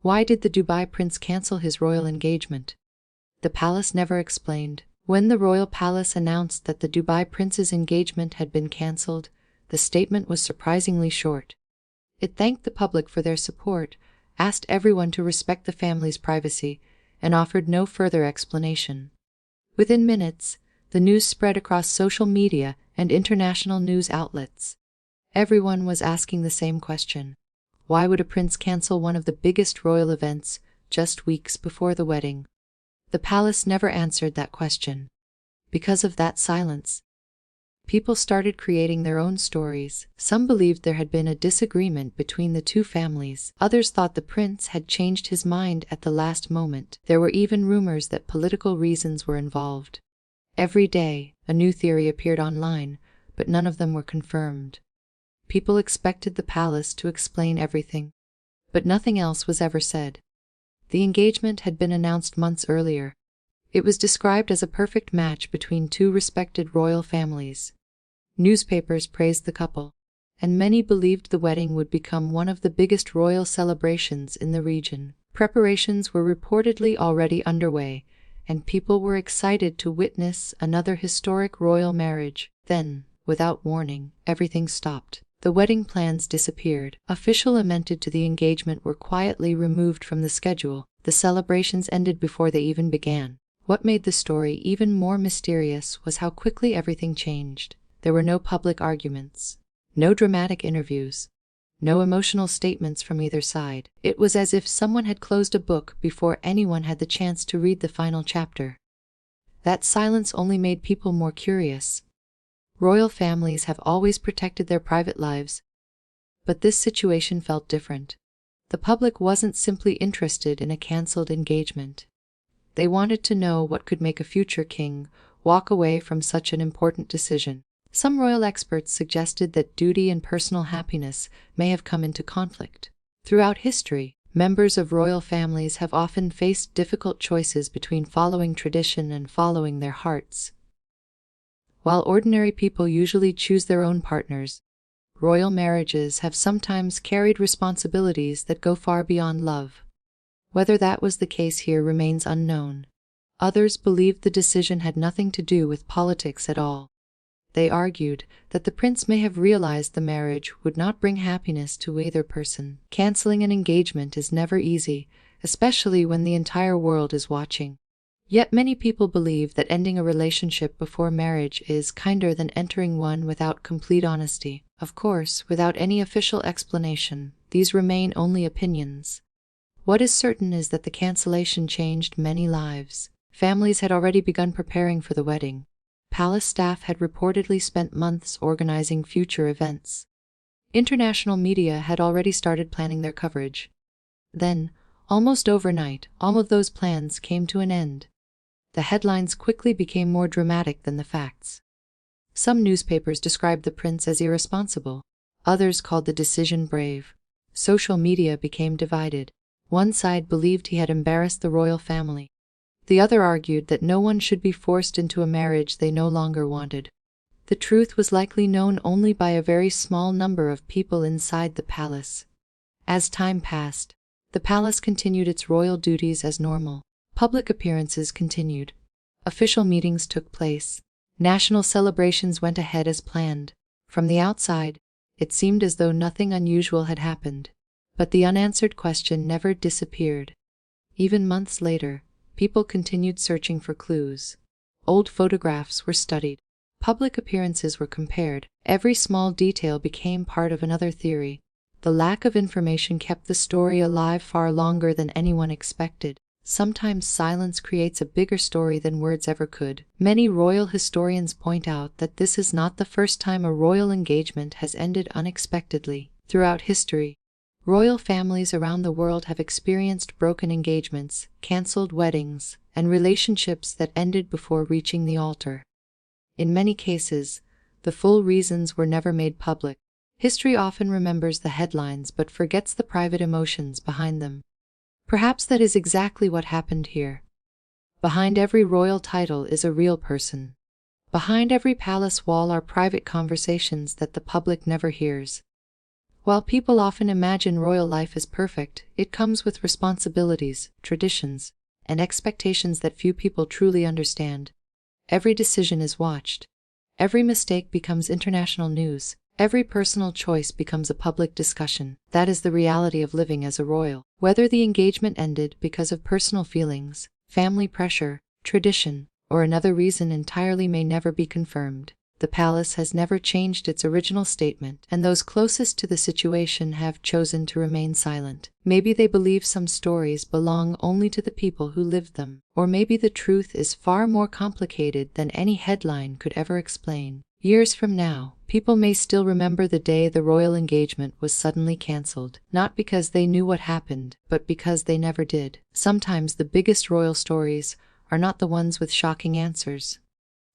Why did the Dubai prince cancel his royal engagement? The palace never explained. When the royal palace announced that the Dubai prince's engagement had been cancelled, the statement was surprisingly short. It thanked the public for their support, asked everyone to respect the family's privacy, and offered no further explanation. Within minutes, the news spread across social media and international news outlets. Everyone was asking the same question. Why would a prince cancel one of the biggest royal events just weeks before the wedding? The palace never answered that question. Because of that silence, people started creating their own stories. Some believed there had been a disagreement between the two families. Others thought the prince had changed his mind at the last moment. There were even rumors that political reasons were involved. Every day, a new theory appeared online, but none of them were confirmed. People expected the palace to explain everything, but nothing else was ever said. The engagement had been announced months earlier. It was described as a perfect match between two respected royal families. Newspapers praised the couple, and many believed the wedding would become one of the biggest royal celebrations in the region. Preparations were reportedly already underway, and people were excited to witness another historic royal marriage. Then, without warning, everything stopped. The wedding plans disappeared. Officials amended to the engagement were quietly removed from the schedule. The celebrations ended before they even began. What made the story even more mysterious was how quickly everything changed. There were no public arguments, no dramatic interviews, no emotional statements from either side. It was as if someone had closed a book before anyone had the chance to read the final chapter. That silence only made people more curious. Royal families have always protected their private lives, but this situation felt different. The public wasn't simply interested in a cancelled engagement. They wanted to know what could make a future king walk away from such an important decision. Some royal experts suggested that duty and personal happiness may have come into conflict. Throughout history, members of royal families have often faced difficult choices between following tradition and following their hearts. While ordinary people usually choose their own partners, royal marriages have sometimes carried responsibilities that go far beyond love. Whether that was the case here remains unknown. Others believed the decision had nothing to do with politics at all. They argued that the prince may have realized the marriage would not bring happiness to either person. Canceling an engagement is never easy, especially when the entire world is watching. Yet many people believe that ending a relationship before marriage is kinder than entering one without complete honesty. Of course, without any official explanation, these remain only opinions. What is certain is that the cancellation changed many lives. Families had already begun preparing for the wedding. Palace staff had reportedly spent months organizing future events. International media had already started planning their coverage. Then, almost overnight, all of those plans came to an end. The headlines quickly became more dramatic than the facts. Some newspapers described the prince as irresponsible. Others called the decision brave. Social media became divided. One side believed he had embarrassed the royal family. The other argued that no one should be forced into a marriage they no longer wanted. The truth was likely known only by a very small number of people inside the palace. As time passed, the palace continued its royal duties as normal. Public appearances continued. Official meetings took place. National celebrations went ahead as planned. From the outside, it seemed as though nothing unusual had happened. But the unanswered question never disappeared. Even months later, people continued searching for clues. Old photographs were studied. Public appearances were compared. Every small detail became part of another theory. The lack of information kept the story alive far longer than anyone expected. Sometimes silence creates a bigger story than words ever could. Many royal historians point out that this is not the first time a royal engagement has ended unexpectedly. Throughout history, royal families around the world have experienced broken engagements, cancelled weddings, and relationships that ended before reaching the altar. In many cases, the full reasons were never made public. History often remembers the headlines but forgets the private emotions behind them. Perhaps that is exactly what happened here. Behind every royal title is a real person. Behind every palace wall are private conversations that the public never hears. While people often imagine royal life as perfect, it comes with responsibilities, traditions, and expectations that few people truly understand. Every decision is watched. Every mistake becomes international news. Every personal choice becomes a public discussion. That is the reality of living as a royal. Whether the engagement ended because of personal feelings, family pressure, tradition, or another reason entirely may never be confirmed, the palace has never changed its original statement, and those closest to the situation have chosen to remain silent. Maybe they believe some stories belong only to the people who lived them, or maybe the truth is far more complicated than any headline could ever explain. Years from now, people may still remember the day the royal engagement was suddenly cancelled, not because they knew what happened, but because they never did. Sometimes the biggest royal stories are not the ones with shocking answers.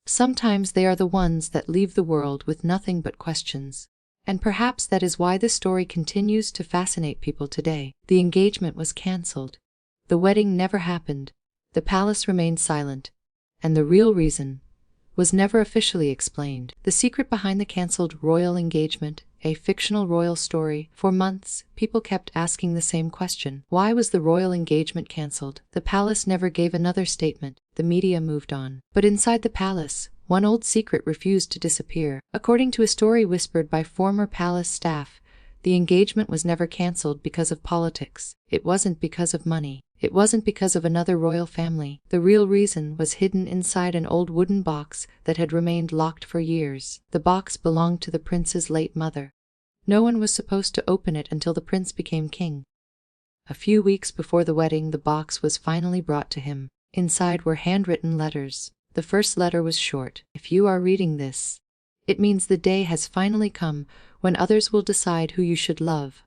Sometimes they are the ones that leave the world with nothing but questions. And perhaps that is why this story continues to fascinate people today. The engagement was cancelled. The wedding never happened. The palace remained silent. And the real reason was never officially explained. The secret behind the cancelled royal engagement, a fictional royal story. For months, people kept asking the same question. Why was the royal engagement cancelled? The palace never gave another statement. The media moved on. But inside the palace, one old secret refused to disappear. According to a story whispered by former palace staff, the engagement was never cancelled because of politics. It wasn't because of money. It wasn't because of another royal family. The real reason was hidden inside an old wooden box that had remained locked for years. The box belonged to the prince's late mother. No one was supposed to open it until the prince became king. A few weeks before the wedding, the box was finally brought to him. Inside were handwritten letters. The first letter was short. If you are reading this, it means the day has finally come when others will decide who you should love.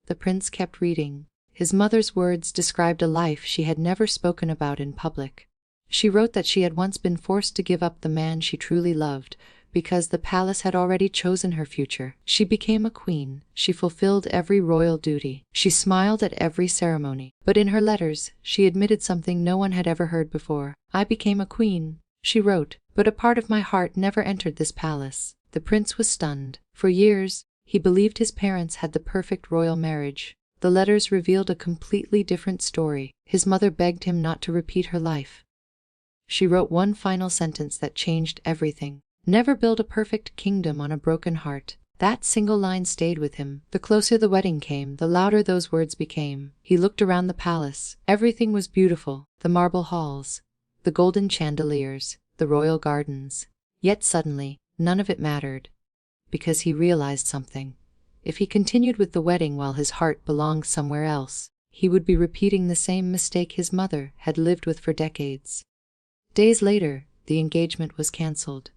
The prince kept reading. His mother's words described a life she had never spoken about in public. She wrote that she had once been forced to give up the man she truly loved, because the palace had already chosen her future. She became a queen. She fulfilled every royal duty. She smiled at every ceremony. But in her letters, she admitted something no one had ever heard before. I became a queen, she wrote, but a part of my heart never entered this palace. The prince was stunned. For years, he believed his parents had the perfect royal marriage. The letters revealed a completely different story. His mother begged him not to repeat her life. She wrote one final sentence that changed everything. Never build a perfect kingdom on a broken heart. That single line stayed with him. The closer the wedding came, the louder those words became. He looked around the palace. Everything was beautiful. The marble halls, the golden chandeliers, the royal gardens. Yet suddenly, none of it mattered. Because he realized something. If he continued with the wedding while his heart belonged somewhere else, he would be repeating the same mistake his mother had lived with for decades. Days later, the engagement was cancelled.